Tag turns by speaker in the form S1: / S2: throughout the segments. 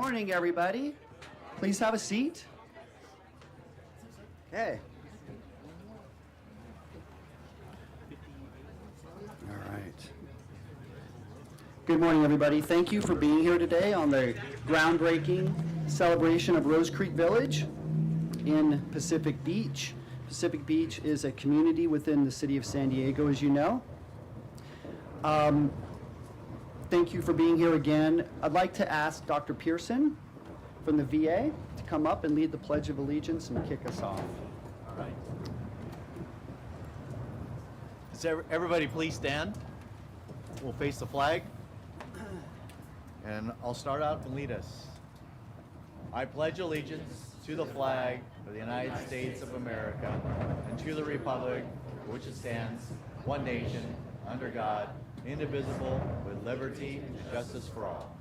S1: morning, everybody. Please have a seat. Okay. All right. Good morning, everybody. Thank you for being here today on the groundbreaking celebration of Rose Creek Village in Pacific Beach. Pacific Beach is a community within the city of San Diego, as you know. Thank you for being here again. I'd like to ask Dr. Pearson from the VA to come up and lead the Pledge of Allegiance and kick us off.
S2: All right. So everybody please stand. We'll face the flag. And I'll start out and lead us. I pledge allegiance to the flag of the United States of America and to the republic for which it stands, one nation, under God, indivisible, with liberty and justice for all.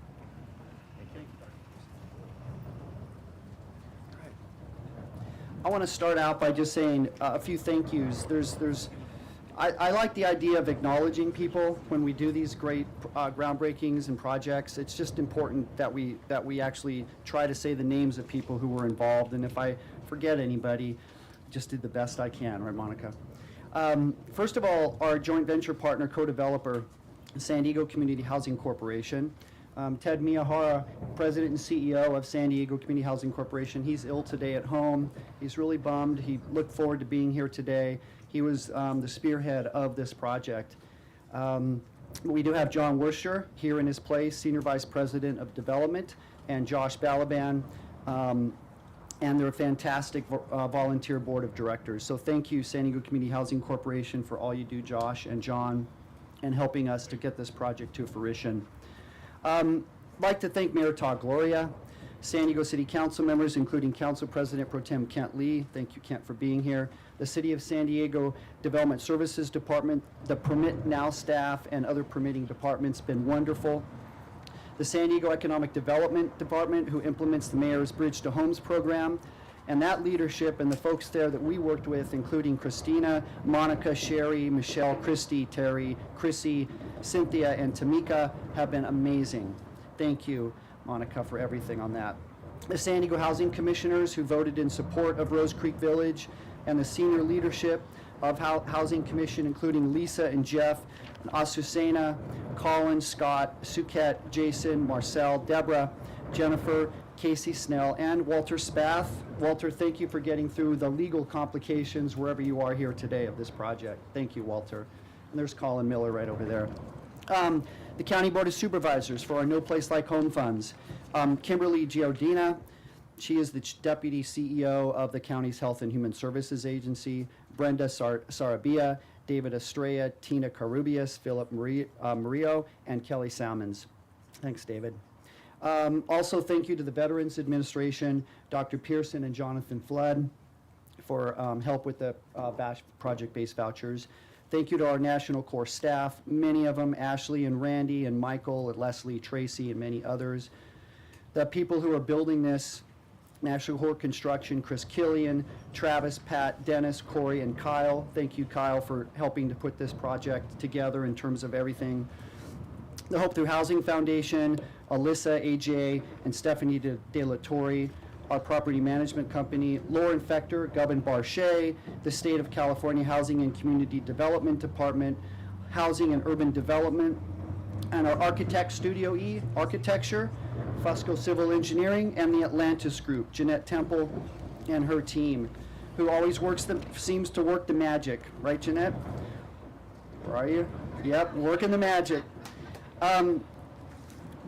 S1: I want to start out by just saying a few thank yous. I like the idea of acknowledging people when we do these great groundbreakings and projects. It's just important that we actually try to say the names of people who were involved. And if I forget anybody, just did the best I can, right, Monica? First of all, our joint venture partner, co-developer, San Diego Community Housing Corporation. Ted Miyahara, President and CEO of San Diego Community Housing Corporation. He's ill today at home. He's really bummed. He looked forward to being here today. He was the spearhead of this project. We do have John Worcester here in his place, Senior Vice President of Development, and Josh Balaban, and they're a fantastic volunteer board of directors. So thank you, San Diego Community Housing Corporation, for all you do, Josh and John, and helping us to get this project to fruition. I'd like to thank Mayor Todd Gloria, San Diego City Council members, including Council President Pro Tem Kent Lee. Thank you, Kent, for being here. The City of San Diego Development Services Department, the Permit Now staff, and other permitting departments been wonderful. The San Diego Economic Development Department, who implements the Mayor's Bridge to Homes program, and that leadership and the folks there that we worked with, including Christina, Monica, Sherry, Michelle, Christy, Terry, Chrissy, Cynthia, and Tamika, have been amazing. Thank you, Monica, for everything on that. The San Diego Housing Commissioners, who voted in support of Rose Creek Village, and the senior leadership of Housing Commission, including Lisa and Jeff, and Azucena, Colin, Scott, Suket, Jason, Marcel, Deborah, Jennifer, Casey Snell, and Walter Spath. Walter, thank you for getting through the legal complications wherever you are here today of this project. Thank you, Walter. And there's Colin Miller right over there. The County Board of Supervisors for our No Place Like Home funds. Kimberly Giordina, she is the Deputy CEO of the county's Health and Human Services Agency. Brenda Sarabia, David Estrella, Tina Carubias, Philip Murillo, and Kelly Salmons. Thanks, David. Also, thank you to the Veterans Administration, Dr. Pearson and Jonathan Flood, for help with the project-based vouchers. Thank you to our National Corps staff, many of them, Ashley and Randy and Michael and Leslie, Tracy, and many others. The people who are building this, National Corps Construction, Chris Killian, Travis, Pat, Dennis, Corey, and Kyle. Thank you, Kyle, for helping to put this project together in terms of everything. The Hope Through Housing Foundation, Alyssa, AJ, and Stephanie De La Torre, our property management company, Lauren Fector, Govin Barchet, the State of California Housing and Community Development Department, Housing and Urban Development, and our Architect Studio E, Architecture, Fusco Civil Engineering, and the Atlantis Group, Jeanette Temple and her team, who always seems to work the magic. Right, Jeanette? Where are you? Yep, working the magic.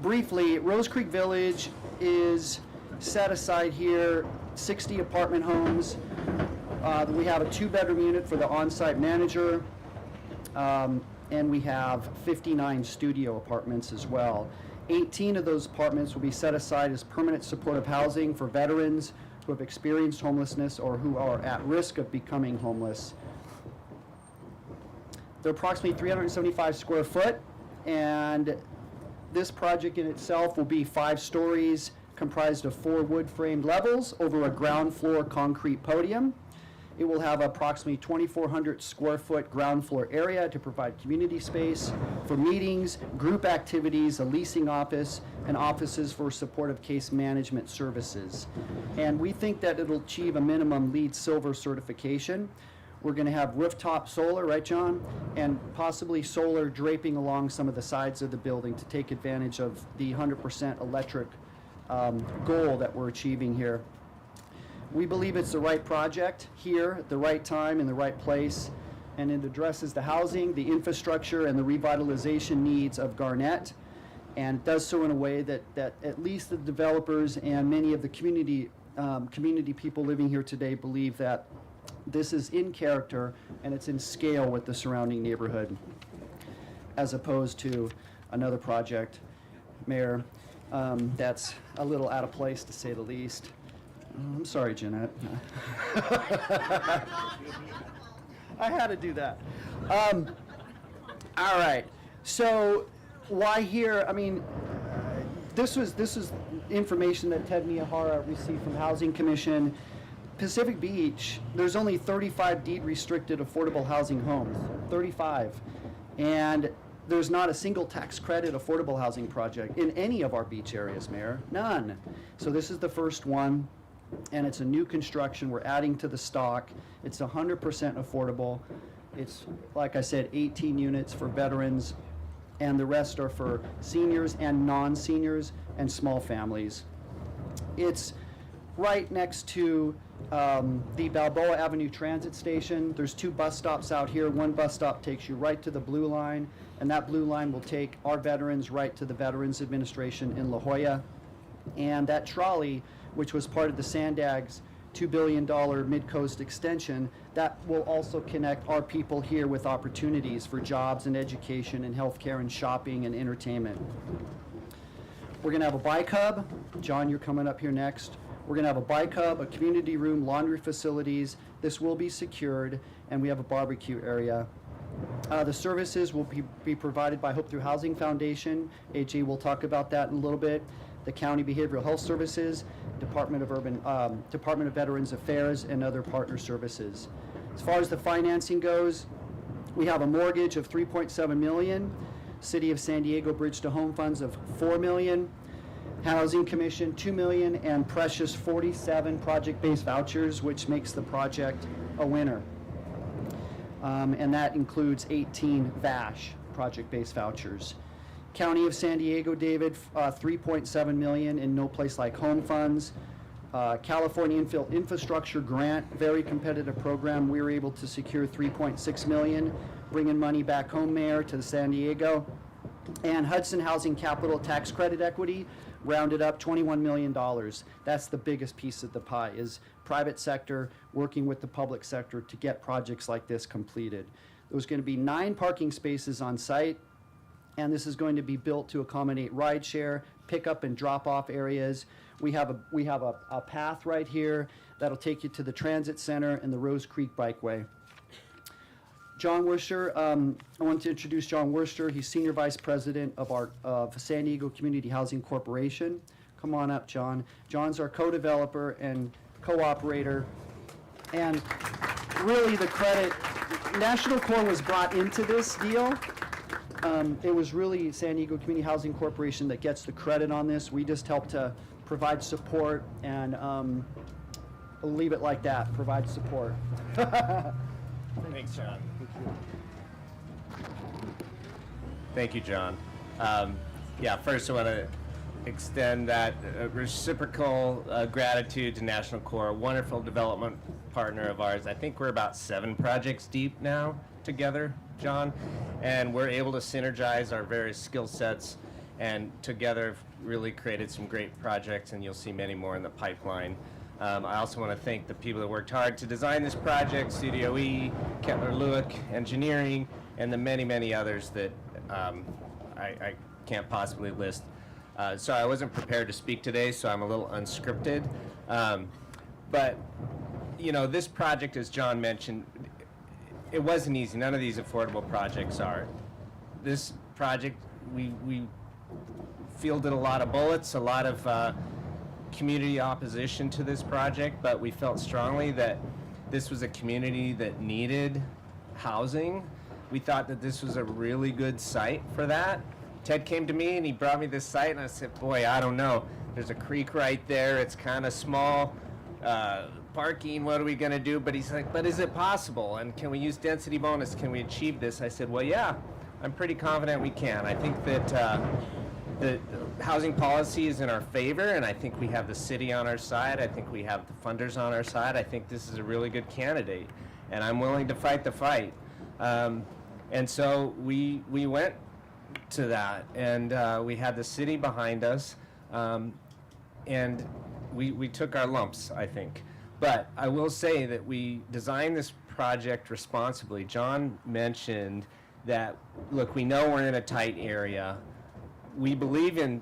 S1: Briefly, Rose Creek Village is set aside here 60 apartment homes. We have a 2-bedroom unit for the on-site manager, and we have 59 studio apartments as well. 18 of those apartments will be set aside as permanent supportive housing for veterans who have experienced homelessness or who are at risk of becoming homeless. They're approximately 375 square foot, and this project in itself will be 5 stories, comprised of 4 wood-framed levels over a ground floor concrete podium. It will have approximately 2,400 square foot ground floor area to provide community space for meetings, group activities, a leasing office, and offices for supportive case management services. And we think that it'll achieve a minimum LEED Silver certification. We're going to have rooftop solar, right, John? And possibly solar draping along some of the sides of the building to take advantage of the 100% electric goal that we're achieving here. We believe it's the right project here, at the right time, in the right place, and it addresses the housing, the infrastructure, and the revitalization needs of Garnet, and it does so in a way that at least the developers and many of the community people living here today believe that this is in character and it's in scale with the surrounding neighborhood, as opposed to another project, Mayor, that's a little out of place, to say the least. I'm sorry, Jeanette. I had to do that. All right. So why here? I mean, this was information that Ted Miyahara received from Housing Commission. Pacific Beach, there's only 35 deed-restricted affordable housing homes, 35. And there's not a single tax credit affordable housing project in any of our beach areas, Mayor. None. So this is the first one, and it's a new construction. We're adding to the stock. It's 100% affordable. It's, like I said, 18 units for veterans, and the rest are for seniors and non-seniors and small families. It's right next to the Balboa Avenue Transit Station. There's 2 bus stops out here. One bus stop takes you right to the Blue Line, and that Blue Line will take our veterans right to the Veterans Administration in La Jolla. And that trolley, which was part of the Sandag's $2 billion Mid-Coast extension, that will also connect our people here with opportunities for jobs and education and healthcare and shopping and entertainment. We're going to have a bike hub. John, you're coming up here next. We're going to have a bike hub, a community room, laundry facilities. This will be secured, and we have a barbecue area. The services will be provided by Hope Through Housing Foundation. AJ will talk about that in a little bit. The County Behavioral Health Services, Department of Veterans Affairs, and other partner services. As far as the financing goes, we have a mortgage of $3.7 million, City of San Diego Bridge to Home funds of $4 million, Housing Commission $2 million, and precious 47 project-based vouchers, which makes the project a winner. And that includes 18 VASH project-based vouchers. County of San Diego, David, $3.7 million in No Place Like Home funds. California Infill Infrastructure Grant, very competitive program. We were able to secure $3.6 million, bringing money back home, Mayor, to San Diego. And Hudson Housing Capital Tax Credit Equity, rounded up $21 million. That's the biggest piece of the pie, is private sector working with the public sector to get projects like this completed. There's going to be 9 parking spaces on site, and this is going to be built to accommodate rideshare, pickup and drop-off areas. We have a path right here that'll take you to the transit center and the Rose Creek Bikeway. John Worcester, I want to introduce John Worcester. He's Senior Vice President of San Diego Community Housing Corporation. Come on up, John. John's our co-developer and co-operator. And really the credit, National Corps was brought into this deal. It was really San Diego Community Housing Corporation that gets the credit on this. We just help to provide support, and I'll leave it like that, provide support.
S3: Thanks, John. Thank you, John. First I want to extend that reciprocal gratitude to National Corps, a wonderful development partner of ours. I think we're about 7 projects deep now together, John, and we're able to synergize our various skill sets, and together really created some great projects, and you'll see many more in the pipeline. I also want to thank the people that worked hard to design this project, Studio E, Kettler Lewick Engineering, and the many, many others that I can't possibly list. So I wasn't prepared to speak today, so I'm a little unscripted. But, you know, this project, as John mentioned, it wasn't easy. None of these affordable projects are. This project, we fielded a lot of bullets, a lot of community opposition to this project, but we felt strongly that this was a community that needed housing. We thought that this was a really good site for that, Ted came to me and he brought me this site, and I said, boy, I don't know. There's a creek right there. It's kind of small. Parking, what are we going to do? But he's like, but is it possible? And can we use density bonus? Can we achieve this? I said, well, yeah, I'm pretty confident we can. I think that the housing policy is in our favor, and I think we have the city on our side. I think we have the funders on our side. I think this is a really good candidate, and I'm willing to fight the fight. And so we went to that, and we had the city behind us, and we took our lumps, I think. But I will say that we designed this project responsibly. John mentioned that, look, we know we're in a tight area. We believe in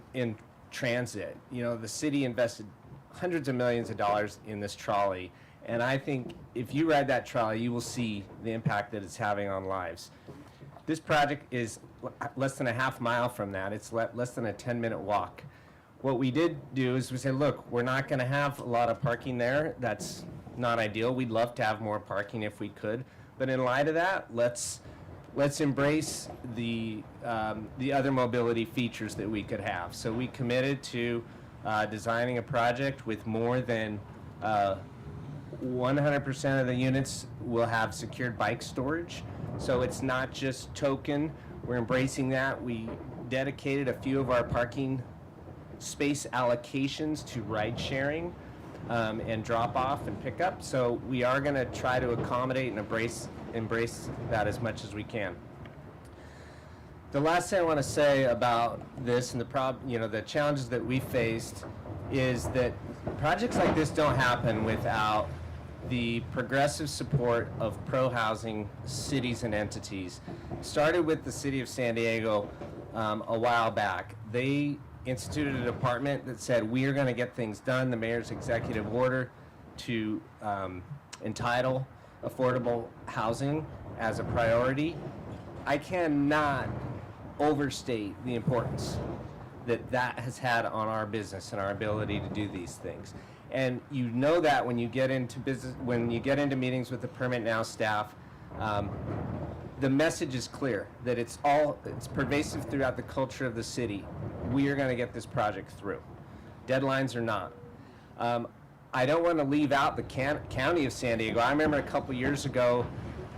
S3: transit. You know, the city invested hundreds of millions of dollars in this trolley, and I think if you ride that trolley, you will see the impact that it's having on lives. This project is less than a half mile from that. It's less than a 10-minute walk. What we did do is we said, look, we're not going to have a lot of parking there. That's not ideal. We'd love to have more parking if we could, but in light of that, let's embrace the other mobility features that we could have. So we committed to designing a project with more than 100% of the units will have secured bike storage. So it's not just token. We're embracing that. We dedicated a few of our parking space allocations to ride sharing and drop off and pick up. So we are going to try to accommodate and embrace that as much as we can. The last thing I want to say about this and the challenges that we faced is that projects like this don't happen without the progressive support of pro-housing cities and entities. Started with the city of San Diego a while back. They instituted a department that said, we are going to get things done. The mayor's executive order to entitle affordable housing as a priority. I cannot overstate the importance that has had on our business and our ability to do these things. And you know that when you get into meetings with the Permit Now staff, the message is clear that it's pervasive throughout the culture of the city. We are going to get this project through. Deadlines or not. I don't want to leave out the county of San Diego. I remember a couple years ago,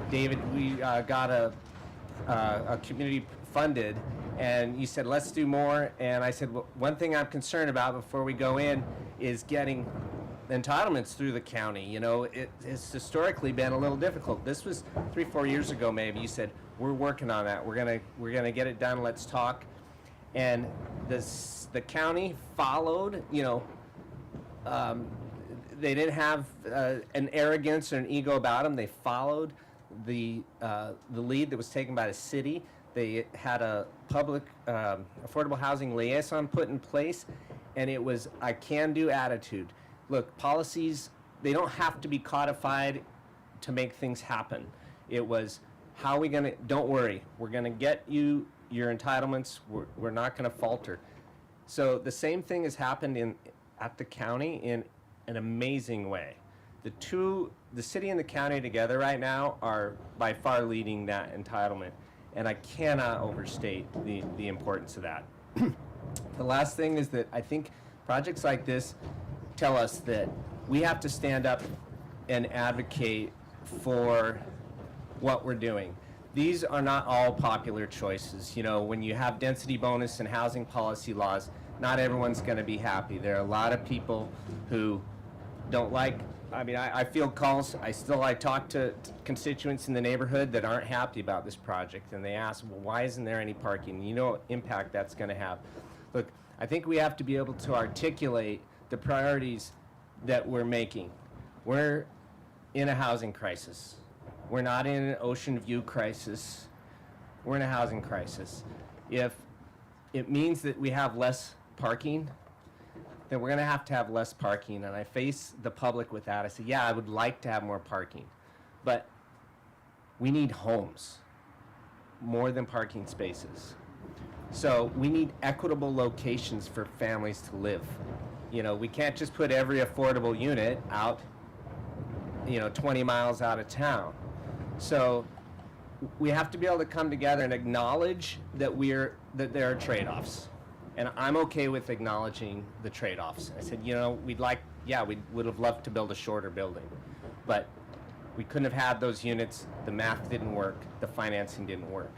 S3: David, we got a community funded, and you said, let's do more. And I said, well, one thing I'm concerned about before we go in is getting entitlements through the county. You know, it has historically been a little difficult. This was 3-4 years ago, maybe. You said, we're working on that. We're gonna get it done. Let's talk. And the county followed. You know, they didn't have an arrogance or an ego about them. They followed the lead that was taken by the city. They had a public affordable housing liaison put in place, and it was a can-do attitude. Look, policies, they don't have to be codified to make things happen. It was, how are we going to, don't worry, we're going to get you your entitlements, we're not going to falter. So the same thing has happened at the county in an amazing way. The city and the county together right now are by far leading that entitlement, and I cannot overstate the importance of that. The last thing is that I think projects like this tell us that we have to stand up and advocate for what we're doing. These are not all popular choices. You know, when you have density bonus and housing policy laws, not everyone's going to be happy. There are a lot of people who don't like, I field calls. I talk to constituents in the neighborhood that aren't happy about this project, and they ask, well, why isn't there any parking? You know what impact that's going to have. Look, I think we have to be able to articulate the priorities that we're making. We're in a housing crisis. We're not in an ocean view crisis. We're in a housing crisis. If it means that we have less parking, then we're going to have less parking. And I face the public with that. I say, yeah, I would like to have more parking, but we need homes more than parking spaces. So we need equitable locations for families to live. You know, we can't just put every affordable unit out, 20 miles out of town. So we have to be able to come together and acknowledge that there are trade-offs. And I'm okay with acknowledging the trade-offs. I said, we would have loved to build a shorter building, but we couldn't have had those units. The math didn't work. The financing didn't work.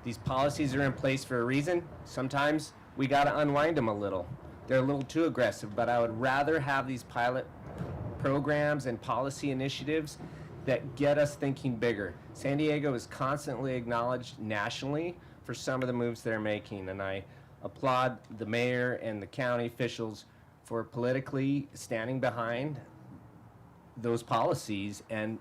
S3: These policies are in place for a reason. Sometimes we got to unwind them a little. They're a little too aggressive, but I would rather have these pilot programs and policy initiatives that get us thinking bigger. San Diego is constantly acknowledged nationally for some of the moves they're making, and I applaud the mayor and the county officials for politically standing behind those policies and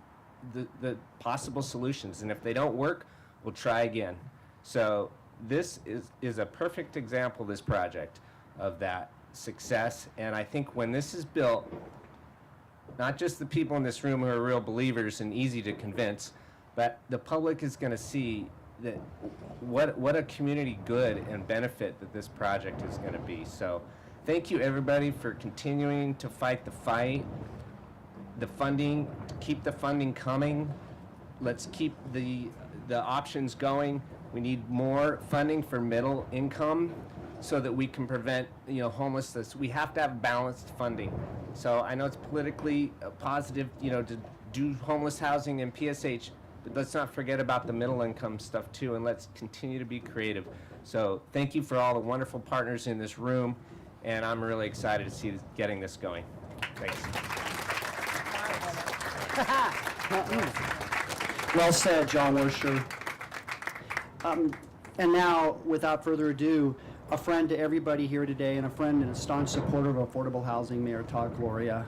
S3: the possible solutions. And if they don't work, we'll try again. So this is a perfect example, this project, of that success. And I think when this is built, not just the people in this room who are real believers and easy to convince, but the public is going to see that what a community good and benefit that this project is going to be. So thank you everybody for continuing to fight the fight. The funding, keep the funding coming. Let's keep the options going. We need more funding for middle income so that we can prevent homelessness. We have to have balanced funding. So I know it's politically positive to do homeless housing and PSH, but let's not forget about the middle income stuff too, and let's continue to be creative. So thank you for all the wonderful partners in this room, and I'm really excited to see getting this going. Thanks.
S1: Well said, John Wersher. And now, without further ado, a friend to everybody here today and a friend and a staunch supporter of affordable housing, Mayor Todd Gloria.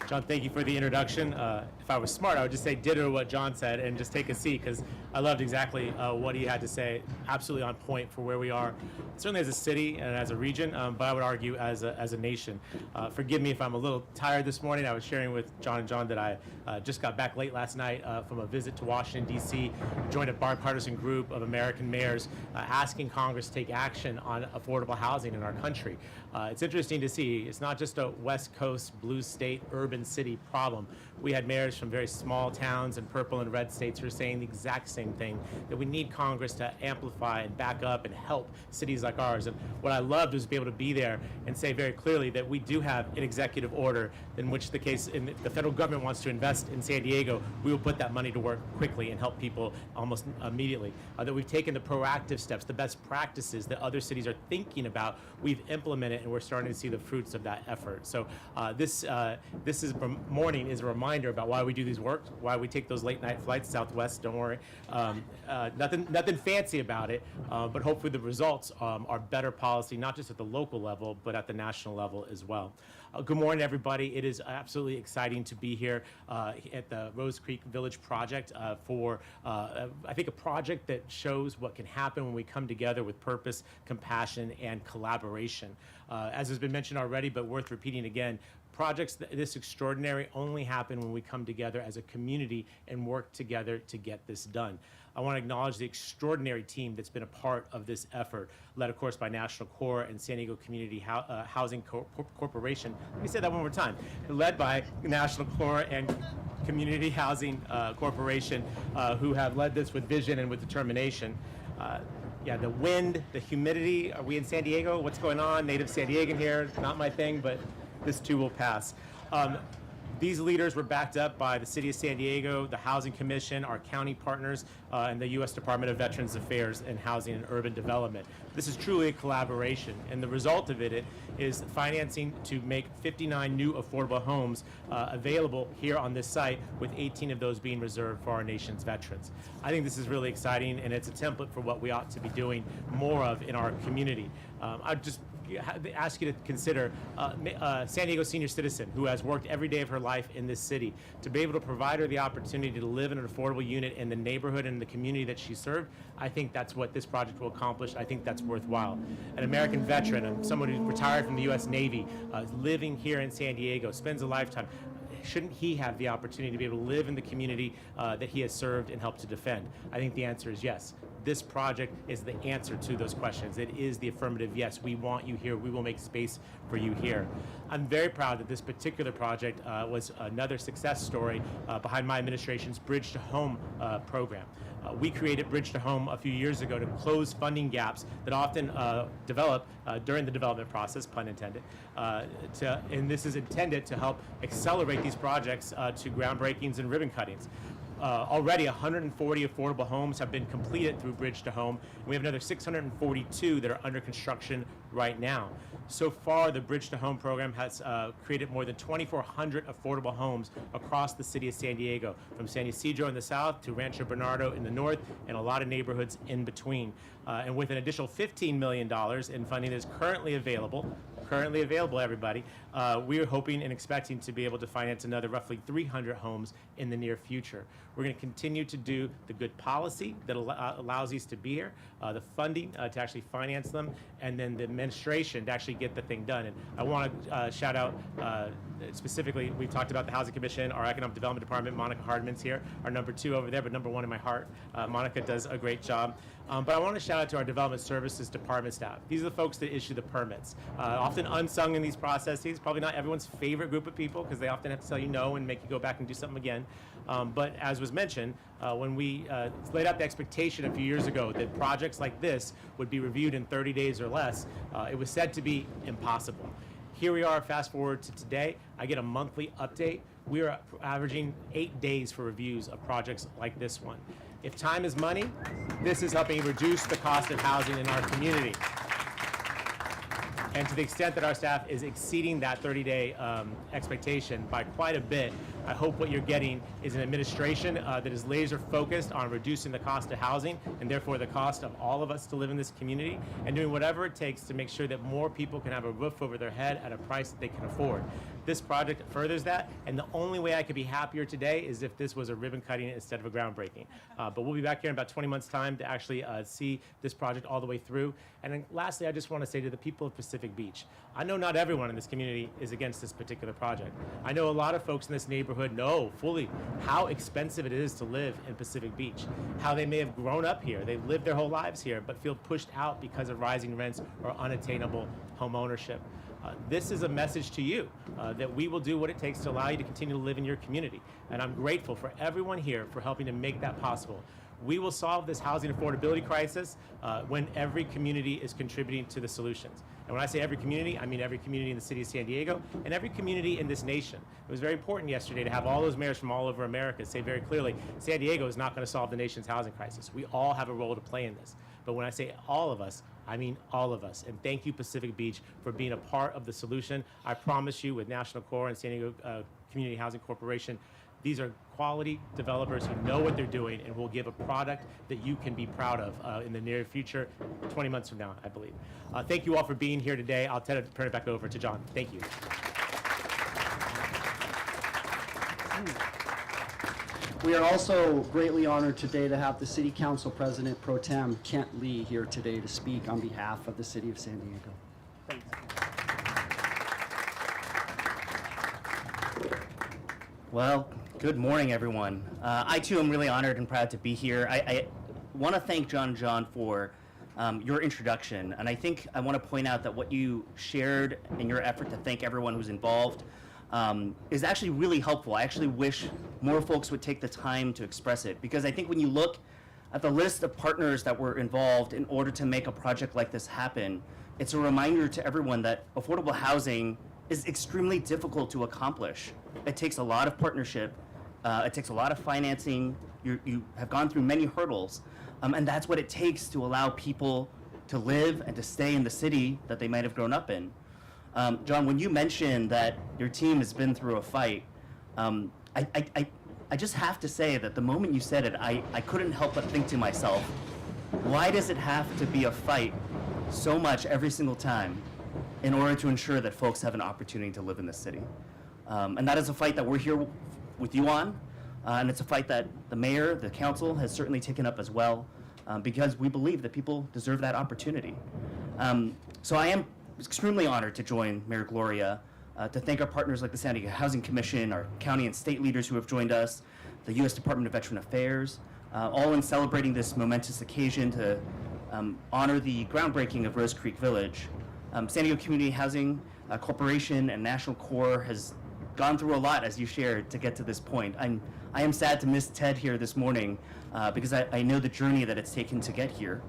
S4: John, thank you for the introduction. If I was smart, I would just say ditto what John said and just take a seat, because I loved exactly what he had to say. Absolutely on point for where we are, certainly as a city and as a region, but I would argue as a nation. Forgive me if I'm a little tired this morning. I was sharing with John and John that I just got back late last night from a visit to Washington, D.C., joined a bipartisan group of American mayors asking Congress to take action on affordable housing in our country. It's interesting to see. It's not just a West Coast, blue state, urban city problem. We had mayors from very small towns and purple and red states who are saying the exact same thing, that we need Congress to amplify and back up and help cities like ours. And what I loved was to be able to be there and say very clearly that we do have an executive order in which the federal government wants to invest in San Diego, we will put that money to work quickly and help people almost immediately. That we've taken the proactive steps, the best practices that other cities are thinking about, we've implemented, and we're starting to see the fruits of that effort. So this morning is a reminder about why we do these work, why we take those late night flights Southwest. Don't worry, nothing fancy about it, but hopefully the results are better policy, not just at the local level, but at the national level as well. Good morning, everybody. It is absolutely exciting to be here at the Rose Creek Village Project for, I think, a project that shows what can happen when we come together with purpose, compassion, and collaboration. As has been mentioned already, but worth repeating again, projects this extraordinary only happen when we come together as a community and work together to get this done. I want to acknowledge the extraordinary team that's been a part of this effort, led, of course, by National Corps and San Diego Community Housing Corporation. Let me say that one more time. Led by National Corps and Community Housing Corporation, who have led this with vision and with determination. Yeah, the wind, the humidity. Are we in San Diego? What's going on? Native San Diegan here. Not my thing, but this too will pass. These leaders were backed up by the City of San Diego, the Housing Commission, our county partners, and the U.S. Department of Veterans Affairs and Housing and Urban Development. This is truly a collaboration, and the result of it is financing to make 59 new affordable homes available here on this site, with 18 of those being reserved for our nation's veterans. I think this is really exciting, and it's a template for what we ought to be doing more of in our community. I'd just ask you to consider San Diego senior citizen who has worked every day of her life in this city, to be able to provide her the opportunity to live in an affordable unit in the neighborhood and the community that she served. I think that's what this project will accomplish. I think that's worthwhile. An American veteran, and someone who's retired from the U.S. Navy, living here in San Diego, spends a lifetime. Shouldn't he have the opportunity to be able to live in the community that he has served and helped to defend? I think the answer is yes. this project is the answer to those questions. It is the affirmative yes. We want you here. We will make space for you here. I'm very proud that this particular project was another success story behind my administration's Bridge to Home program. We created Bridge to Home a few years ago to close funding gaps that often develop during the development process, pun intended. And this is intended to help accelerate these projects to groundbreakings and ribbon cuttings. Already 140 affordable homes have been completed through Bridge to Home. And we have another 642 that are under construction right now. So far, the Bridge to Home program has created more than 2,400 affordable homes across the city of San Diego, from San Ysidro in the south to Rancho Bernardo in the north, and a lot of neighborhoods in between. And with an additional $15 million in funding that is currently available, everybody, we are hoping and expecting to be able to finance another roughly 300 homes in the near future. We're going to continue to do the good policy that allows these to be here, the funding to actually finance them, and then the administration to actually get the thing done. And I want to shout out specifically, we've talked about the Housing Commission, our Economic Development Department. Monica Hardman's here, our number 2 over there, but number 1 in my heart. Monica does a great job. But I want to shout out to our Development Services Department staff. These are the folks that issue the permits. Often unsung in these processes, probably not everyone's favorite group of people because they often have to tell you no and make you go back and do something again. But as was mentioned, when we laid out the expectation a few years ago that projects like this would be reviewed in 30 days or less, it was said to be impossible. Here we are, fast forward to today. I get a monthly update. We are averaging 8 days for reviews of projects like this one. If time is money, this is helping reduce the cost of housing in our community. And to the extent that our staff is exceeding that 30-day expectation by quite a bit, I hope what you're getting is an administration that is laser focused on reducing the cost of housing and therefore the cost of all of us to live in this community, and doing whatever it takes to make sure that more people can have a roof over their head at a price that they can afford. This project furthers that, and the only way I could be happier today is if this was a ribbon cutting instead of a groundbreaking. But we'll be back here in about 20 months' time to actually see this project all the way through. And then lastly, I just want to say to the people of Pacific Beach, I know not everyone in this community is against this particular project. I know a lot of folks in this neighborhood know fully how expensive it is to live in Pacific Beach, how they may have grown up here, they've lived their whole lives here, but feel pushed out because of rising rents or unattainable home ownership. This is a message to you that we will do what it takes to allow you to continue to live in your community. And I'm grateful for everyone here for helping to make that possible. We will solve this housing affordability crisis when every community is contributing to the solutions. And when I say every community, I mean every community in the city of San Diego and every community in this nation. It was very important yesterday to have all those mayors from all over America say very clearly, San Diego is not going to solve the nation's housing crisis. We all have a role to play in this. But when I say all of us, I mean all of us. And thank you, Pacific Beach, for being a part of the solution. I promise you, with National Core and San Diego Community Housing Corporation, these are quality developers who know what they're doing and will give a product that you can be proud of in the near future, 20 months from now, I believe. Thank you all for being here today. I'll turn it back over to John. Thank you.
S1: We are also greatly honored today to have the City Council President Pro Tem Kent Lee here today to speak on behalf of the City of San Diego. Thanks.
S5: Well, good morning, everyone. I too am really honored and proud to be here. I want to thank John for your introduction, and I think I want to point out that what you shared in your effort to thank everyone who's involved is actually really helpful. I actually wish more folks would take the time to express it, because I think when you look at the list of partners that were involved in order to make a project like this happen, it's a reminder to everyone that affordable housing is extremely difficult to accomplish. It takes a lot of partnership, it takes a lot of financing, you have gone through many hurdles, and that's what it takes to allow people to live and to stay in the city that they might have grown up in. John, when you mentioned that your team has been through a fight, I just have to say that the moment you said it, I couldn't help but think to myself, why does it have to be a fight so much every single time in order to ensure that folks have an opportunity to live in this city? And that is a fight that we're here with you on, and it's a fight that the mayor, the council has certainly taken up as well, because we believe that people deserve that opportunity. So I am extremely honored to join Mayor Gloria to thank our partners like the San Diego Housing Commission, our county and state leaders who have joined us, the U.S. Department of Veteran Affairs, all in celebrating this momentous occasion to honor the groundbreaking of Rose Creek Village. San Diego Community Housing Corporation and National Corps has gone through a lot, as you shared, to get to this point. I am sad to miss Ted here this morning because I know the journey that it's taken to get here.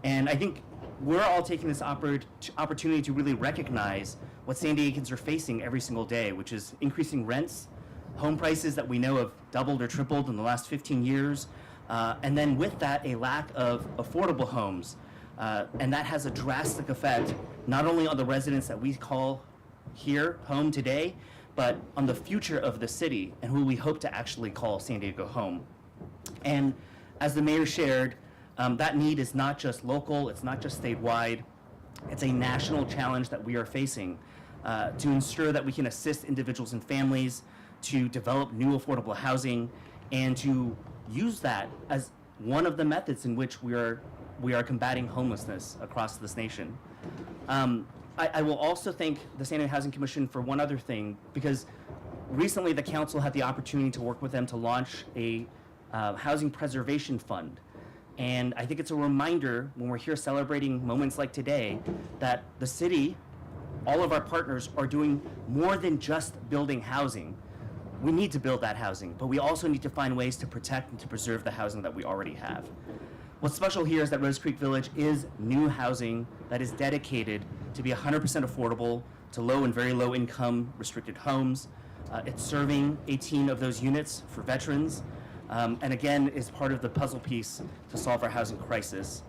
S5: And I think we're all taking this opportunity to really recognize what San Diegans are facing every single day, which is increasing rents, home prices that we know have doubled or tripled in the last 15 years, and then with that, a lack of affordable homes. And that has a drastic effect, not only on the residents that we call here home today, but on the future of the city and who we hope to actually call San Diego home. And as the mayor shared, that need is not just local, it's not just statewide, it's a national challenge that we are facing to ensure that we can assist individuals and families to develop new affordable housing and to use that as one of the methods in which we are combating homelessness across this nation. I will also thank the San Diego Housing Commission for one other thing, because recently the council had the opportunity to work with them to launch a housing preservation fund. And I think it's a reminder when we're here celebrating moments like today that the city, all of our partners, are doing more than just building housing. We need to build that housing, but we also need to find ways to protect and to preserve the housing that we already have. What's special here is that Rose Creek Village is new housing that is dedicated to be 100% affordable to low and very low income restricted homes. It's serving 18 of those units for veterans, and again is part of the puzzle piece to solve our housing crisis.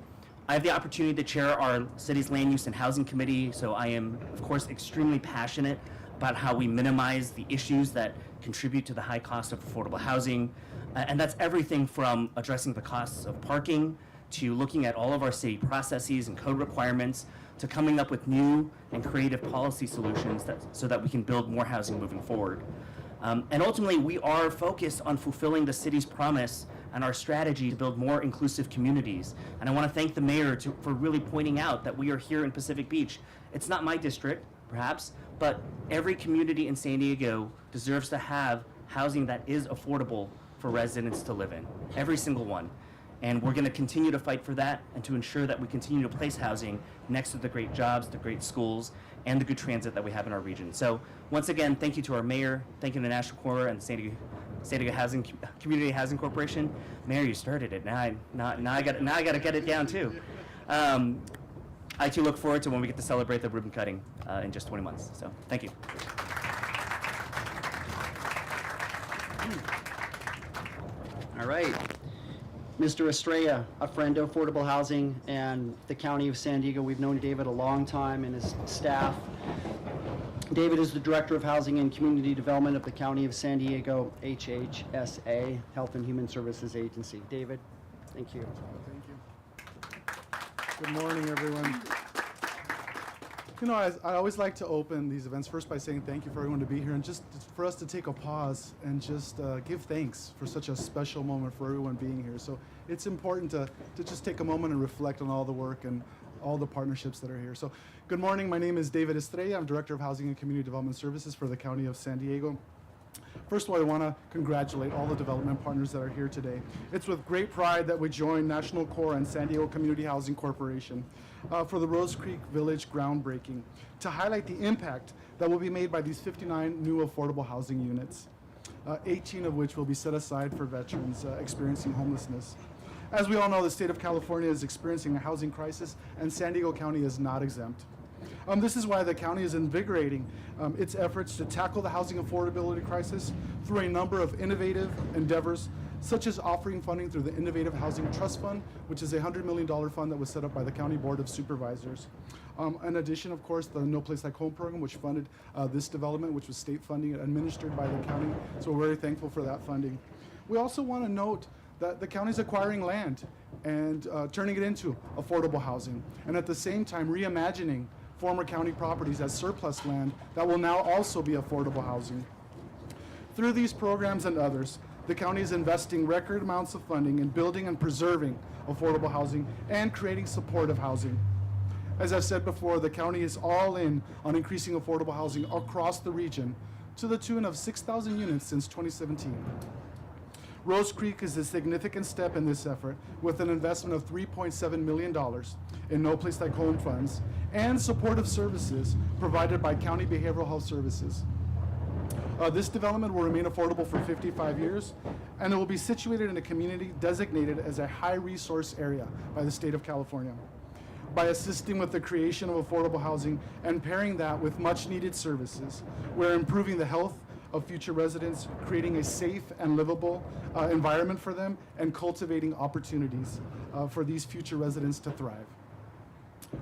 S5: I have the opportunity to chair our city's Land Use and Housing Committee, so I am, of course, extremely passionate about how we minimize the issues that contribute to the high cost of affordable housing. And that's everything from addressing the costs of parking to looking at all of our city processes and code requirements to coming up with new and creative policy solutions so that we can build more housing moving forward. And ultimately, we are focused on fulfilling the city's promise and our strategy to build more inclusive communities. And I want to thank the mayor for really pointing out that we are here in Pacific Beach. It's not my district, perhaps, but every community in San Diego deserves to have housing that is affordable for residents to live in, every single one. And we're going to continue to fight for that and to ensure that we continue to place housing next to the great jobs, the great schools, and the good transit that we have in our region. So once again, thank you to our mayor, thank you to the National Corps and the San Diego Community Housing Corporation. Mayor, you started it. Now I got to get it down too. I too look forward to when we get to celebrate the ribbon cutting in just 20 months. So thank you.
S1: All right. Mr. Estrella, a friend of affordable housing and the County of San Diego. We've known David a long time and his staff. David is the Director of Housing and Community Development of the County of San Diego, HHSA, Health and Human Services Agency. David, thank you.
S6: Thank you. Good morning, everyone. You know, I always like to open these events first by saying thank you for everyone to be here and just for us to take a pause and just give thanks for such a special moment for everyone being here. So it's important to just take a moment and reflect on all the work and all the partnerships that are here. So good morning, my name is David Estrella. I'm Director of Housing and Community Development Services for the County of San Diego. First of all, I want to congratulate all the development partners that are here today. It's with great pride that we join National Corps and San Diego Community Housing Corporation for the Rose Creek Village groundbreaking to highlight the impact that will be made by these 59 new affordable housing units, 18 of which will be set aside for veterans experiencing homelessness. As we all know, the state of California is experiencing a housing crisis, and San Diego County is not exempt. This is why the county is invigorating its efforts to tackle the housing affordability crisis through a number of innovative endeavors, such as offering funding through the Innovative Housing Trust Fund, which is a $100 million fund that was set up by the County Board of Supervisors. In addition, of course, the No Place Like Home program, which funded this development, which was state funding administered by the county. So we're very thankful for that funding. We also want to note that the county's acquiring land and turning it into affordable housing, and at the same time reimagining former county properties as surplus land that will now also be affordable housing. Through these programs and others, the county is investing record amounts of funding in building and preserving affordable housing and creating supportive housing. As I've said before, the county is all in on increasing affordable housing across the region to the tune of 6,000 units since 2017. Rose Creek is a significant step in this effort with an investment of $3.7 million in No Place Like Home funds and supportive services provided by County Behavioral Health Services. This development will remain affordable for 55 years, and it will be situated in a community designated as a high-resource area by the state of California. By assisting with the creation of affordable housing and pairing that with much-needed services, we're improving the health of future residents, creating a safe and livable environment for them, and cultivating opportunities for these future residents to thrive.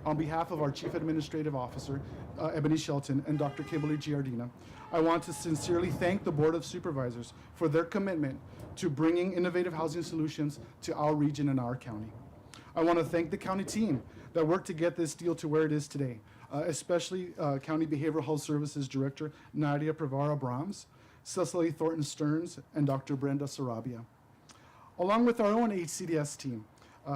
S6: On behalf of our Chief Administrative Officer, Ebony Shelton, and Dr. Kimberly Giardina, I want to sincerely thank the Board of Supervisors for their commitment to bringing innovative housing solutions to our region and our county. I want to thank the county team that worked to get this deal to where it is today, especially County Behavioral Health Services Director Nadia Pravara Brahms, Cecily Thornton Stearns, and Dr. Brenda Sarabia. Along with our own HCDS team,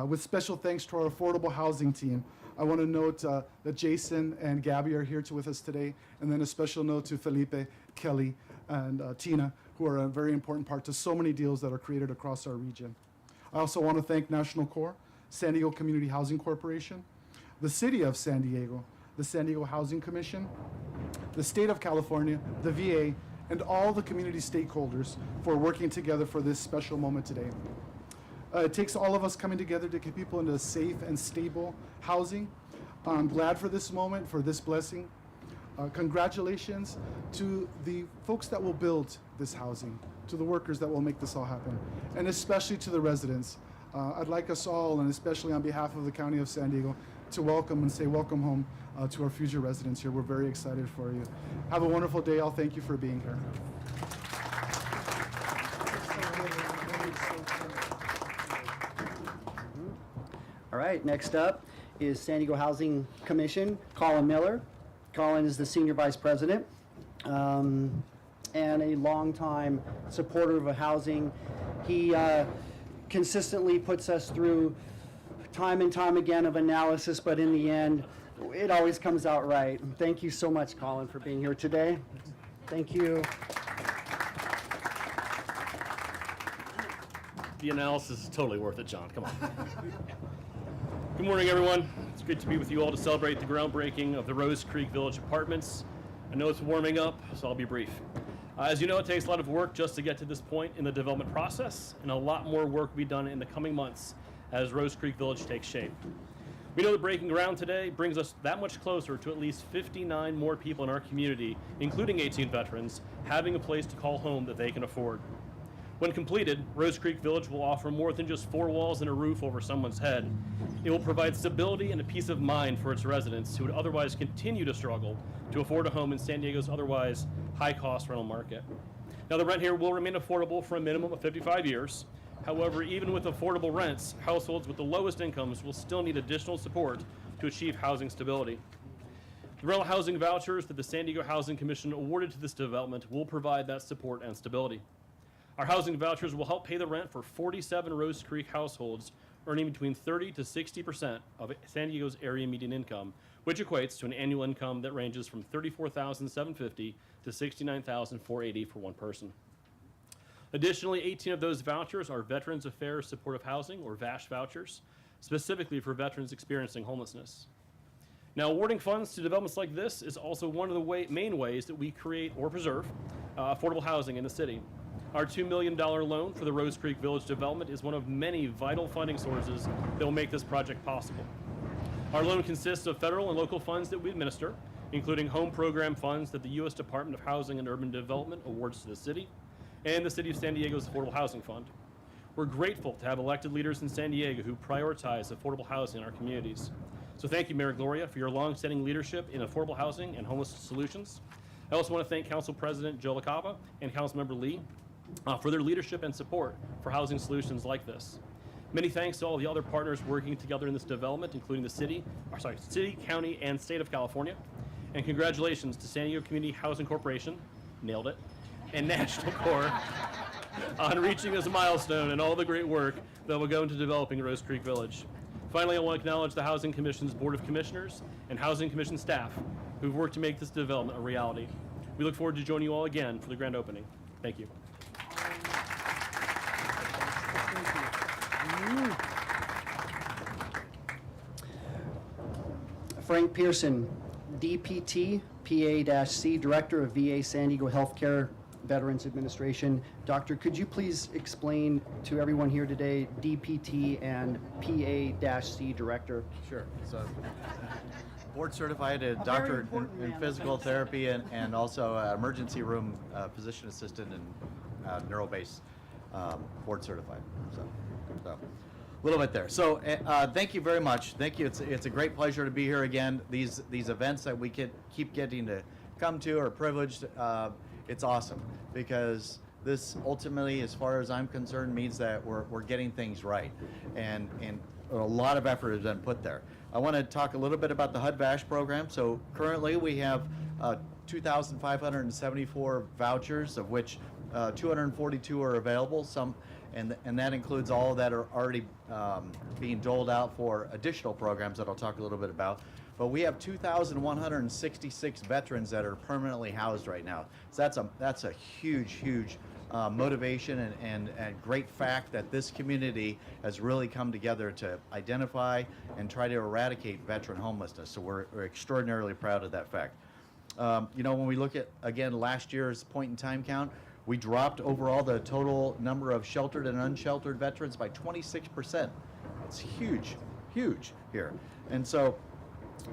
S6: with special thanks to our affordable housing team, I want to note that Jason and Gabby are here with us today, and then a special note to Felipe, Kelly, and Tina, who are a very important part to so many deals that are created across our region. I also want to thank National Corps, San Diego Community Housing Corporation, the City of San Diego, the San Diego Housing Commission, the State of California, the VA, and all the community stakeholders for working together for this special moment today. It takes all of us coming together to get people into safe and stable housing. I'm glad for this moment, for this blessing. Congratulations to the folks that will build this housing, to the workers that will make this all happen, and especially to the residents. I'd like us all, and especially on behalf of the County of San Diego, to welcome and say welcome home to our future residents here. We're very excited for you. Have a wonderful day. I'll thank you for being here.
S1: All right, next up is San Diego Housing Commission, Colin Miller. Colin is the Senior Vice President and a longtime supporter of housing. He consistently puts us through time and time again of analysis, but in the end, it always comes out right. Thank you so much, Colin, for being here today. Thank you.
S7: The analysis is totally worth it, John. Come on. Good morning, everyone. It's great to be with you all to celebrate the groundbreaking of the Rose Creek Village Apartments. I know it's warming up, so I'll be brief. As you know, it takes a lot of work just to get to this point in the development process, and a lot more work will be done in the coming months as Rose Creek Village takes shape. We know that breaking ground today brings us that much closer to at least 59 more people in our community, including 18 veterans, having a place to call home that they can afford. When completed, Rose Creek Village will offer more than just 4 walls and a roof over someone's head. It will provide stability and a peace of mind for its residents who would otherwise continue to struggle to afford a home in San Diego's otherwise high-cost rental market. Now, the rent here will remain affordable for a minimum of 55 years. However, even with affordable rents, households with the lowest incomes will still need additional support to achieve housing stability. The rental housing vouchers that the San Diego Housing Commission awarded to this development will provide that support and stability. Our housing vouchers will help pay the rent for 47 Rose Creek households earning between 30 to 60% of San Diego's area median income, which equates to an annual income that ranges from $34,750 to $69,480 for one person. Additionally, 18 of those vouchers are Veterans Affairs Supportive Housing, or VASH vouchers, specifically for veterans experiencing homelessness. Now, awarding funds to developments like this is also one of the main ways that we create or preserve affordable housing in the city. Our $2 million loan for the Rose Creek Village development is one of many vital funding sources that will make this project possible. Our loan consists of federal and local funds that we administer, including home program funds that the U.S. Department of Housing and Urban Development awards to the city, and the City of San Diego's Affordable Housing Fund. We're grateful to have elected leaders in San Diego who prioritize affordable housing in our communities. So thank you, Mayor Gloria, for your long-standing leadership in affordable housing and homeless solutions. I also want to thank Council President Joe LaCava and Councilmember Lee for their leadership and support for housing solutions like this. Many thanks to all the other partners working together in this development, including the city, county, and state of California. And congratulations to San Diego Community Housing Corporation, nailed it, and National Corps on reaching this milestone and all the great work that will go into developing Rose Creek Village. Finally, I want to acknowledge the Housing Commission's Board of Commissioners and Housing Commission staff who've worked to make this development a reality. We look forward to joining you all again for the grand opening. Thank you.
S1: Frank Pearson, DPT, PA-C, Director of VA San Diego Healthcare Veterans Administration. Doctor, could you please explain to everyone here today DPT and PA-C Director?
S2: Sure. So, board certified doctor in physical therapy and also emergency room physician assistant and neuro-based board certified. So a little bit there. So thank you very much. Thank you. It's a great pleasure to be here again. These events that we keep getting to come to are privileged. It's awesome because this ultimately, as far as I'm concerned, means that we're getting things right, and a lot of effort has been put there. I want to talk a little bit about the HUD-VASH program. So currently we have 2,574 vouchers, of which 242 are available. And that includes all that are already being doled out for additional programs that I'll talk a little bit about. But we have 2,166 veterans that are permanently housed right now. So that's a huge motivation and great fact that this community has really come together to identify and try to eradicate veteran homelessness. So we're extraordinarily proud of that fact. When we look at, again, last year's point in time count, we dropped overall the total number of sheltered and unsheltered veterans by 26%. It's huge here. And so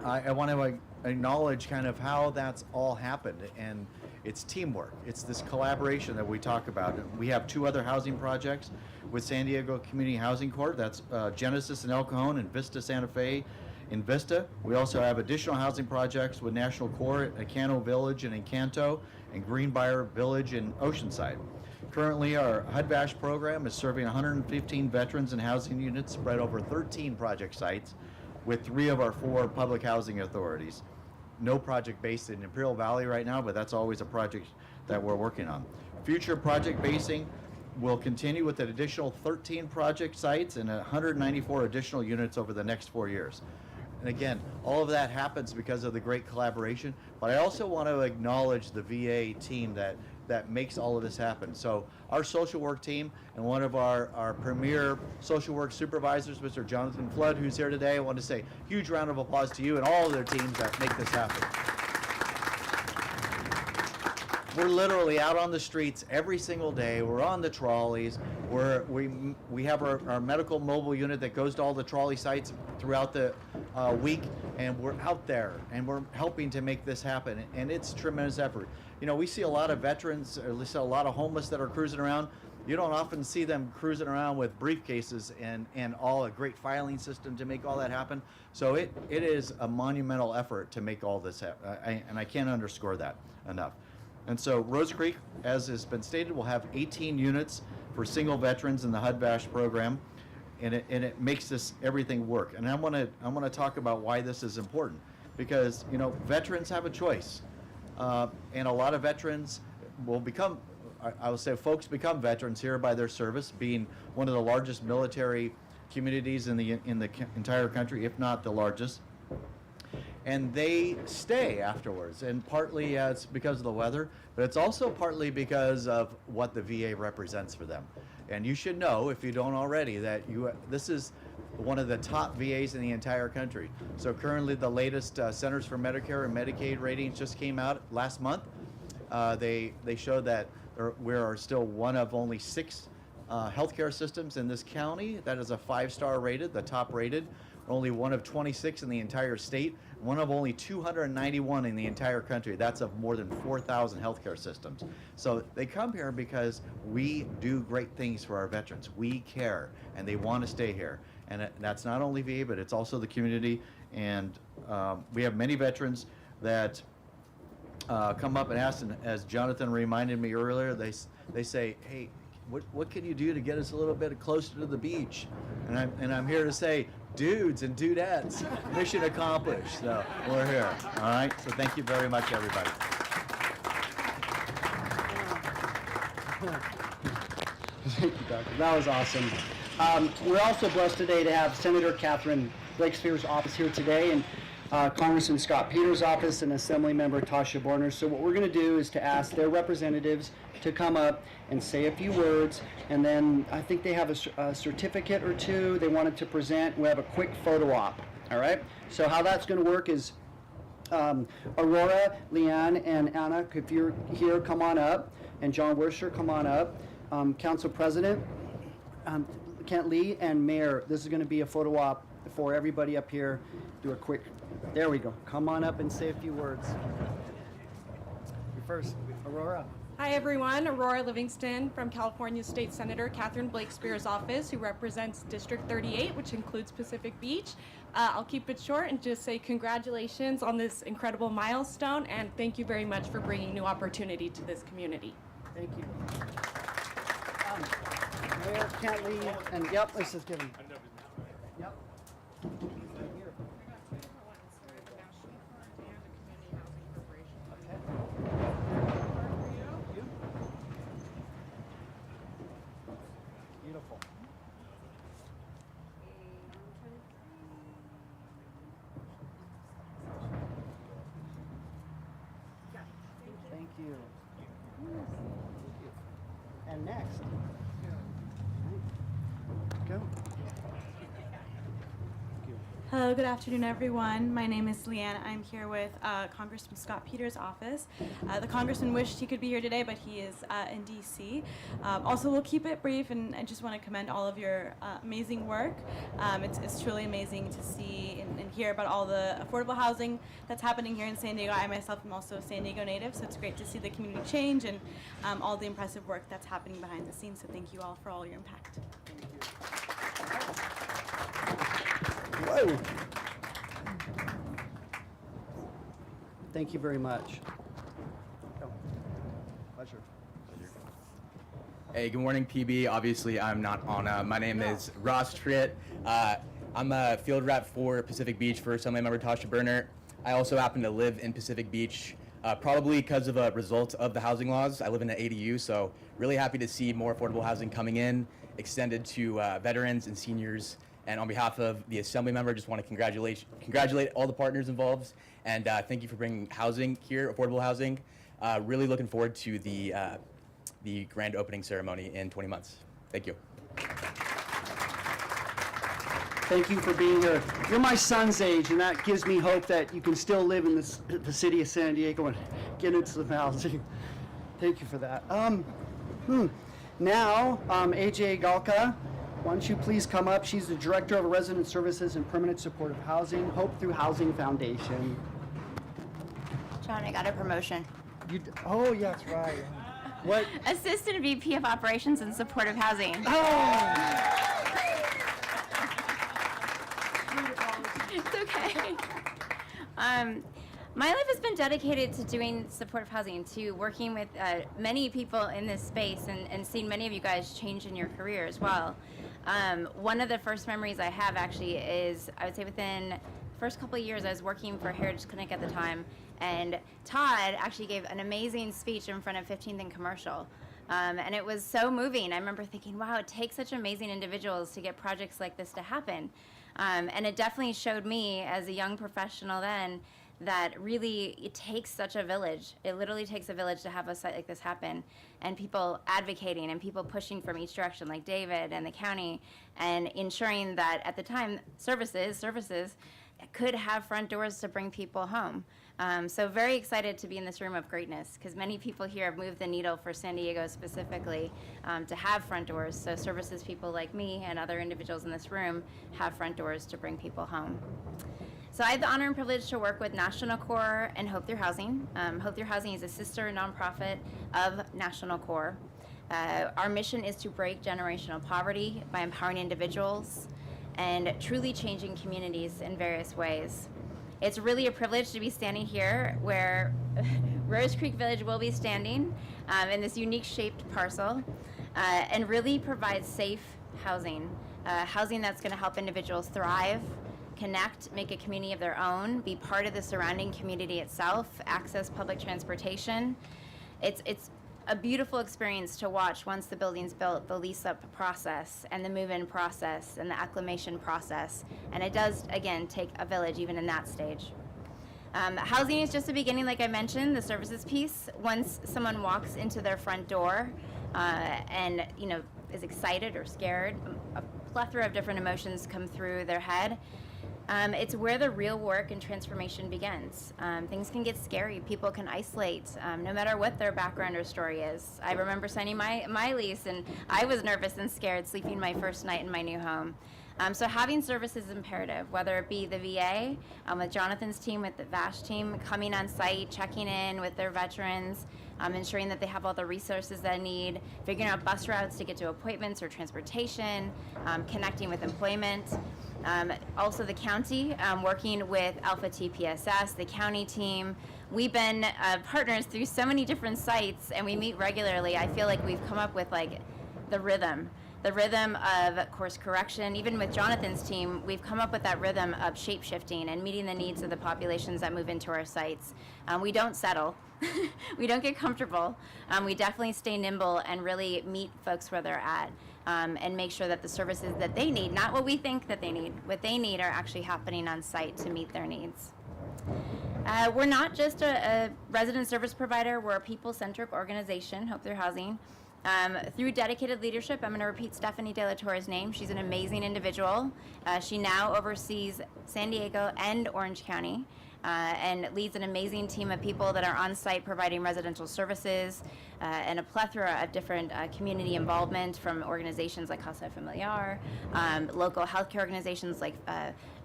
S2: I want to acknowledge kind of how that's all happened, and it's teamwork. It's this collaboration that we talk about. We have 2 other housing projects with San Diego Community Housing Corp. That's Genesis in El Cajon and Vista Santa Fe in Vista. We also have additional housing projects with National Corps at Cano Village and Encanto and Greenbrier Village in Oceanside. Currently, our HUD-VASH program is serving 115 veterans in housing units spread over 13 project sites with 3 of our 4 public housing authorities. No project based in Imperial Valley right now, but that's always a project that we're working on. Future project basing will continue with an additional 13 project sites and 194 additional units over the next 4 years. And again, all of that happens because of the great collaboration, but I also want to acknowledge the VA team that makes all of this happen. So our social work team and one of our premier social work supervisors, Mr. Jonathan Flood, who's here today, I want to say huge round of applause to you and all of their teams that make this happen. We're literally out on the streets every single day. We're on the trolleys. We have our medical mobile unit that goes to all the trolley sites throughout the week, and we're out there and we're helping to make this happen. And it's tremendous effort. We see a lot of veterans, or at least a lot of homeless that are cruising around. You don't often see them cruising around with briefcases and all a great filing system to make all that happen. So it is a monumental effort to make all this happen, and I can't underscore that enough. And so Rose Creek, as has been stated, will have 18 units for single veterans in the HUD-VASH program, and it makes everything work. And I want to talk about why this is important, because veterans have a choice, and a lot of veterans will become, I will say, folks become veterans here by their service, being one of the largest military communities in the entire country, if not the largest. And they stay afterwards, and partly it's because of the weather, but it's also partly because of what the VA represents for them. And you should know, if you don't already, that this is one of the top VAs in the entire country. So currently the latest Centers for Medicare and Medicaid ratings just came out last month. They showed that we are still one of only 6 healthcare systems in this county that is a 5-star rated, the top rated. Only one of 26 in the entire state, one of only 291 in the entire country. That's of more than 4,000 healthcare systems. So they come here because we do great things for our veterans. We care, and they want to stay here. And that's not only VA, but it's also the community. And we have many veterans that come up and ask, and as Jonathan reminded me earlier, they say, hey, what can you do to get us a little bit closer to the beach? And I'm here to say, dudes and dudettes, mission accomplished. So we're here. All right. So thank you very much, everybody.
S1: Thank you, Doctor. That was awesome. We're also blessed today to have Senator Catherine Blakespeare's office here today, and Congressman Scott Peters' office, and Assemblymember Tasha Borner. So what we're going to do is to ask their representatives to come up and say a few words, and then I think they have a certificate or two they wanted to present. We have a quick photo op. All right, so how that's going to work is Aurora, Leanne, and Anna, if you're here, come on up, and John Worcester, come on up. Council President, Kent Lee, and Mayor, this is going to be a photo op for everybody up here. Do a quick, there we go. Come on up and say a few words. You first, Aurora.
S8: Hi everyone, Aurora Livingston from California State Senator Catherine Blakespear's office, who represents District 38, which includes Pacific Beach. I'll keep it short and just say congratulations on this incredible milestone, and thank you very much for bringing new opportunity to this community.
S1: Thank you. Mayor Kent Lee, and yep, let's just give him. Yep. Beautiful. Thank you. And next. Go.
S9: Hello, good afternoon, everyone. My name is Leanne. I'm here with Congressman Scott Peters' office. The congressman wished he could be here today, but he is in D.C. Also, we'll keep it brief, and I just want to commend all of your amazing work. It's truly amazing to see and hear about all the affordable housing that's happening here in San Diego. I myself am also a San Diego native, so it's great to see the community change and all the impressive work that's happening behind the scenes. So thank you all for all your impact.
S1: Whoa. Thank you very much. Oh, pleasure.
S10: Hey, good morning, PB. Obviously, I'm not on. My name is Ross Tritt. I'm a field rep for Pacific Beach for Assemblymember Tasha Berner. I also happen to live in Pacific Beach, probably because of a result of the housing laws. I live in an ADU, so really happy to see more affordable housing coming in, extended to veterans and seniors. And on behalf of the Assembly member, just want to congratulate all the partners involved, and thank you for bringing housing here, affordable housing. Really looking forward to the grand opening ceremony in 20 months. Thank you.
S1: Thank you for being here. You're my son's age, and that gives me hope that you can still live in the city of San Diego and get into some housing. Thank you for that. Now, AJ Galka, why don't you please come up? She's the Director of Resident Services and Permanent Supportive Housing, Hope Through Housing Foundation.
S11: John, I got a promotion.
S1: Oh, yeah, that's right. What?
S11: Assistant VP of Operations and Supportive Housing.
S1: Oh!
S11: It's okay. My life has been dedicated to doing supportive housing, to working with many people in this space and seeing many of you guys change in your career as well. One of the first memories I have actually is, I would say within the first couple of years, I was working for Heritage Clinic at the time, and Todd actually gave an amazing speech in front of 15th and Commercial. And it was so moving. I remember thinking, wow, it takes such amazing individuals to get projects like this to happen. And it definitely showed me as a young professional then that really it takes such a village. It literally takes a village to have a site like this happen, and people advocating and people pushing from each direction, like David and the county, and ensuring that at the time services could have front doors to bring people home. So very excited to be in this room of greatness, because many people here have moved the needle for San Diego specifically to have front doors. So services people like me and other individuals in this room have front doors to bring people home. So I have the honor and privilege to work with National Core and Hope Through Housing. Hope Through Housing is a sister nonprofit of National Core. Our mission is to break generational poverty by empowering individuals and truly changing communities in various ways. It's really a privilege to be standing here where Rose Creek Village will be standing in this unique shaped parcel and really provide safe housing, housing that's going to help individuals thrive, connect, make a community of their own, be part of the surrounding community itself, access public transportation. It's a beautiful experience to watch once the building's built, the lease-up process and the move-in process and the acclimation process. And it does, again, take a village even in that stage. Housing is just the beginning, like I mentioned, the services piece. Once someone walks into their front door and is excited or scared, a plethora of different emotions come through their head. It's where the real work and transformation begins. Things can get scary. People can isolate, no matter what their background or story is. I remember signing my lease, and I was nervous and scared sleeping my first night in my new home. So having service is imperative, whether it be the VA, with Jonathan's team, with the VASH team, coming on site, checking in with their veterans, ensuring that they have all the resources they need, figuring out bus routes to get to appointments or transportation, connecting with employment. Also the county, working with Alpha TPSS, the county team. We've been partners through so many different sites, and we meet regularly. I feel like we've come up with like the rhythm of course correction. Even with Jonathan's team, we've come up with that rhythm of shape-shifting and meeting the needs of the populations that move into our sites. We don't settle. We don't get comfortable. We definitely stay nimble and really meet folks where they're at, and make sure that the services that they need, not what we think that they need, what they need are actually happening on site to meet their needs. We're not just a resident service provider, we're a people-centric organization, Hope Through Housing. Through dedicated leadership, I'm going to repeat Stephanie De La Torre's name. She's an amazing individual. She now oversees San Diego and Orange County, and leads an amazing team of people that are on site providing residential services, and a plethora of different community involvement from organizations like Casa Familiar, local healthcare organizations like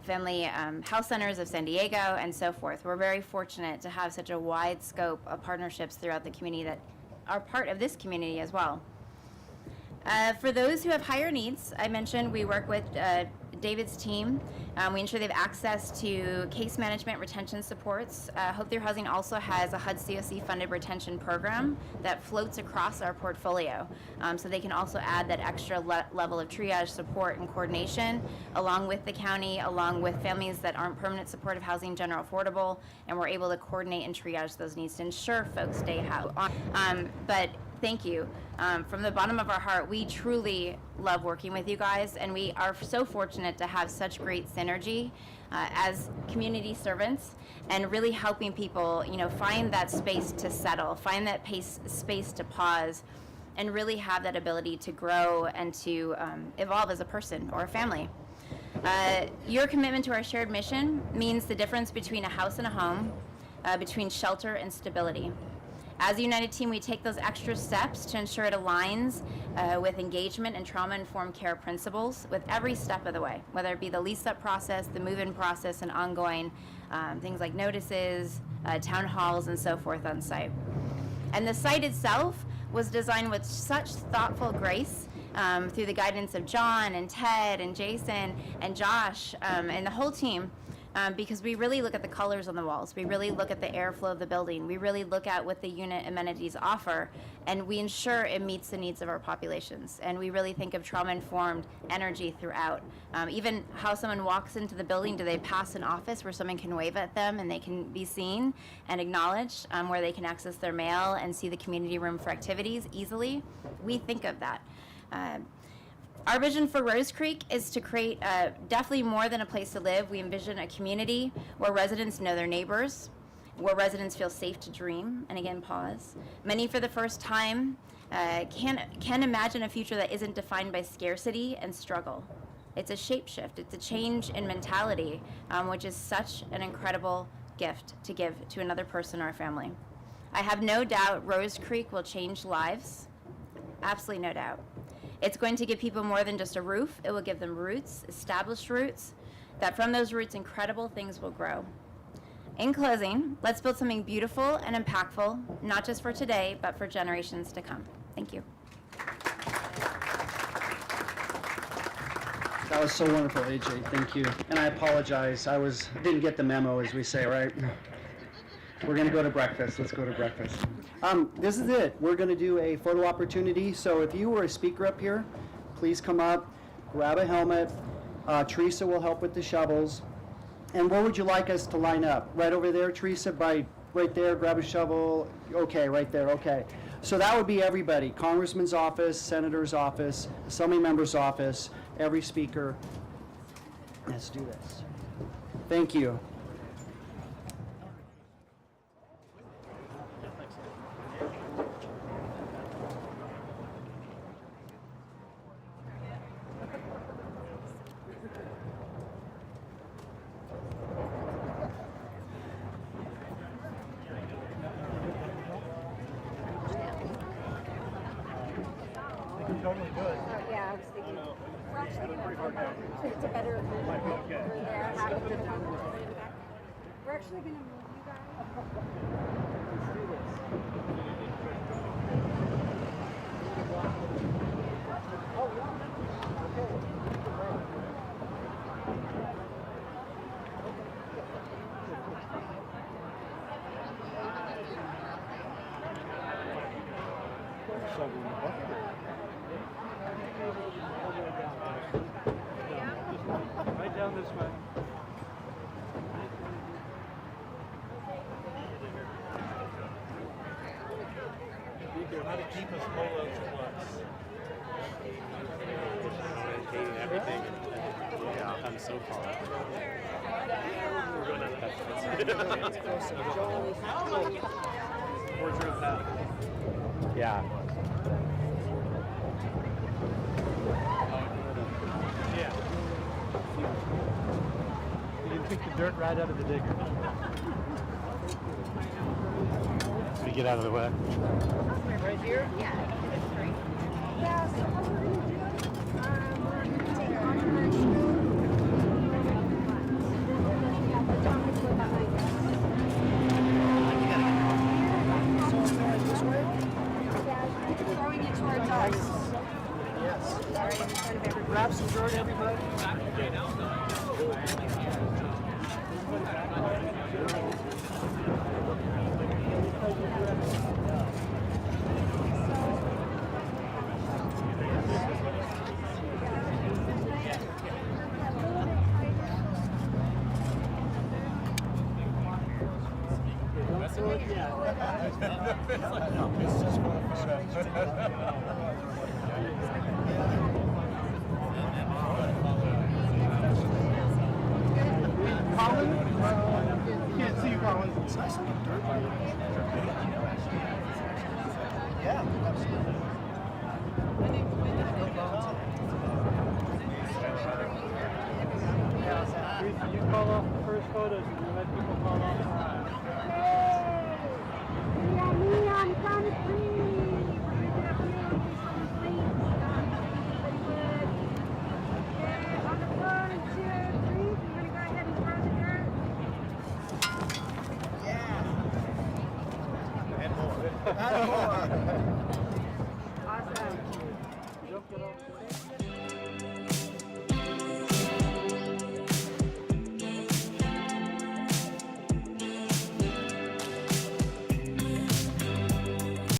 S11: Family Health Centers of San Diego, and so forth. We're very fortunate to have such a wide scope of partnerships throughout the community that are part of this community as well. For those who have higher needs, I mentioned we work with David's team. We ensure they have access to case management retention supports. Hope Through Housing also has a HUD COC funded retention program that floats across our portfolio. So they can also add that extra level of triage support and coordination along with the county, along with families that aren't permanent supportive housing, general affordable, and we're able to coordinate and triage those needs to ensure folks stay housed. But thank you. From the bottom of our heart, we truly love working with you guys, and we are so fortunate to have such great synergy as community servants, and really helping people, find that space to settle, find that space to pause, and really have that ability to grow and to evolve as a person or a family. Your commitment to our shared mission means the difference between a house and a home, between shelter and stability. As a united team, we take those extra steps to ensure it aligns with engagement and trauma-informed care principles with every step of the way, whether it be the lease-up process, the move-in process, and ongoing things like notices, town halls, and so forth on site. And the site itself was designed with such thoughtful grace through the guidance of John and Ted and Jason and Josh and the whole team. Because we really look at the colors on the walls. We really look at the airflow of the building. We really look at what the unit amenities offer, and we ensure it meets the needs of our populations. And we really think of trauma-informed energy throughout. Even how someone walks into the building, do they pass an office where someone can wave at them and they can be seen and acknowledged, where they can access their mail and see the community room for activities easily? We think of that. Our vision for Rose Creek is to create definitely more than a place to live. We envision a community where residents know their neighbors, where residents feel safe to dream, and again, pause. Many for the first time can imagine a future that isn't defined by scarcity and struggle. It's a shapeshift. It's a change in mentality, which is such an incredible gift to give to another person or a family. I have no doubt Rose Creek will change lives. Absolutely no doubt. It's going to give people more than just a roof. It will give them roots, established roots, that from those roots, incredible things will grow. In closing, let's build something beautiful and impactful, not just for today, but for generations to come. Thank you.
S1: That was so wonderful, AJ. Thank you. And I apologize. Didn't get the memo, as we say, right? We're going to go to breakfast. Let's go to breakfast. This is it. We're going to do a photo opportunity. So if you were a speaker up here, please come up, grab a helmet. Teresa will help with the shovels. And where would you like us to line up? Right over there, Teresa, right there, grab a shovel. Okay, right there, okay. So that would be everybody. Congressman's office, senator's office, assembly member's office, every speaker. Let's do this. Thank you.
S12: Yeah, I was thinking. We're actually it's a better. We're actually going to move you guys.
S13: Right down this way. How to keep us below
S4: Maintaining everything. Yeah, I'm so far. Yeah.
S13: Yeah. You can pick the dirt right out of the digger.
S4: So we get out of the way.
S12: Right here? Yeah. Yeah, so what we're going to do, we're going to take on our throwing it towards us.
S1: Yes.
S12: Sorry, in front of everybody.
S1: Grab some dirt, everybody.
S6: Colin? Can't see you, Colin.
S1: Yeah, absolutely.
S13: You call off the first photos and you let people call off the rest.
S12: Me, I'm trying to breathe. On the 1, 2, 3, we're going to go ahead and throw the dirt.
S1: Yeah. And more. And more.